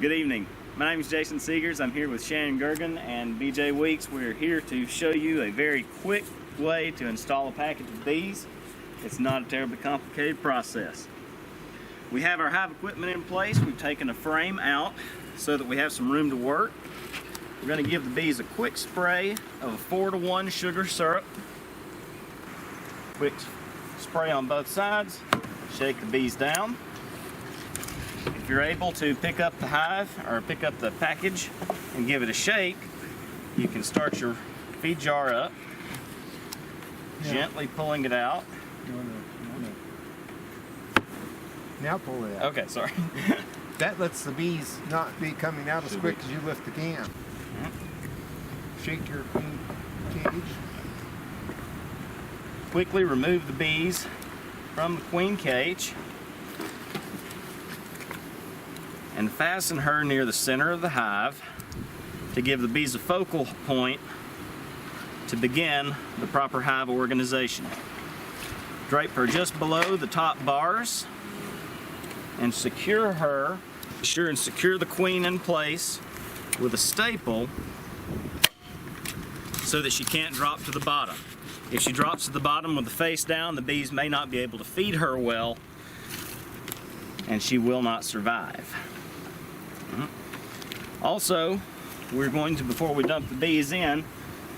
Good evening. My name is Jason Segers. I'm here with Shannon Gergen and BJ Weeks. We're here to show you a very quick way to install a package of bees. It's not a terribly complicated process. We have our hive equipment in place. We've taken a frame out so that we have some room to work. We're going to give the bees a quick spray of a 4-to-1 sugar syrup. Quick spray on both sides. Shake the bees down. If you're able to pick up the hive or pick up the package and give it a shake, you can start your feed jar up, gently pulling it out. No. Now pull it out. Okay, sorry. That lets the bees not be coming out as quick as you lift the can. Shake your queen cage. Quickly remove the bees from the queen cage and fasten her near the center of the hive to give the bees a focal point to begin the proper hive organization. Drape her just below the top bars and secure her. Be sure and secure the queen in place with a staple so that she can't drop to the bottom. If she drops to the bottom with the face down, the bees may not be able to feed her well and she will not survive. Also, we're going to, before we dump the bees in,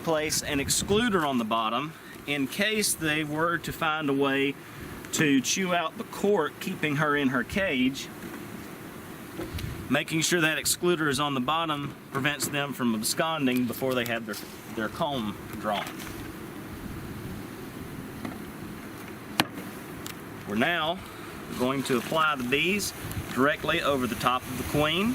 place an excluder on the bottom in case they were to find a way to chew out the cork keeping her in her cage. Making sure that excluder is on the bottom prevents them from absconding before they have their comb drawn. We're now going to apply the bees directly over the top of the queen.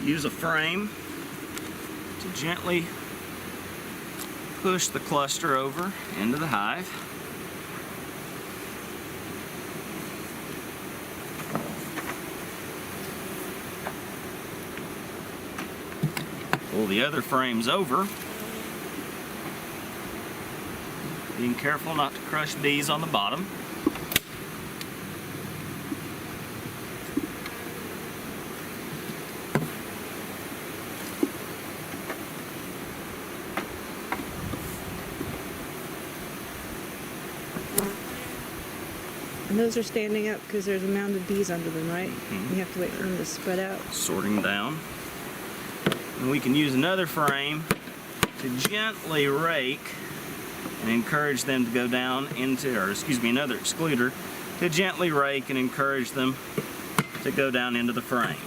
Use a frame to gently push the cluster over into the hive. Pull the other frames over, being careful not to crush bees on the bottom. And those are standing up because there's a mound of bees under them, right? You have to wait for them to spread out. Sorting down. And we can use another frame to gently rake and encourage them to go down into, or excuse me, another excluder to gently rake and encourage them to go down into the frames.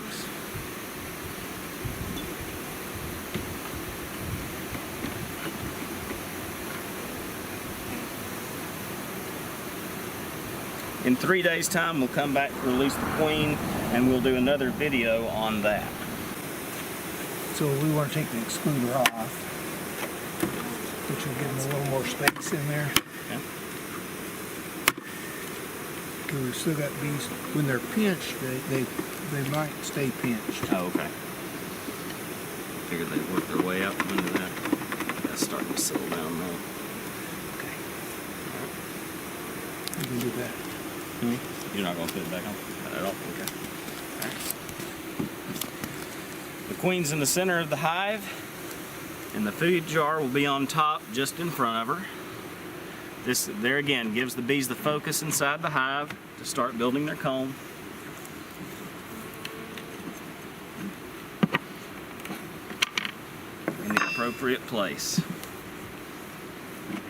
In 3 days' time, we'll come back to release the queen, and we'll do another video on that. So we want to take the excluder off, which will give them a little more space in there. Okay. Because we've still got bees. When they're pinched, they might stay pinched. Oh, okay. Figured they'd work their way up into that. That's starting to settle down now. Okay. We can do that. You're not going to put it back on at all? Okay. All right. The queen's in the center of the hive, and the food jar will be on top just in front of her. This, there again, gives the bees the focus inside the hive to start building their comb. In the appropriate place.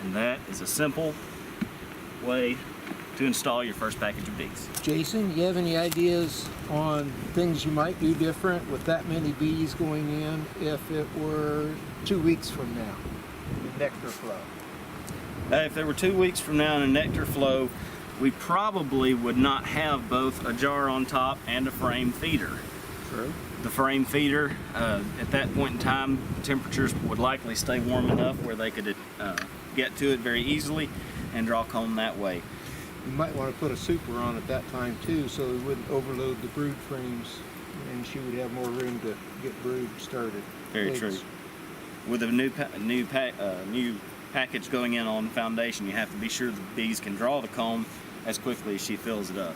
And that is a simple way to install your first package of bees. Jason, you have any ideas on things you might do different with that many bees going in if it were 2 weeks from now, the nectar flow? If there were 2 weeks from now in a nectar flow, we probably would not have both a jar on top and a frame feeder. True. The frame feeder, at that point in time, temperatures would likely stay warm enough where they could get to it very easily and draw comb that way. You might want to put a super on at that time too, so it wouldn't overload the brood frames, and she would have more room to get brood started. Very Eggs. true. With a new package going in on foundation, you have to be sure the bees can draw the comb as quickly as she fills it up.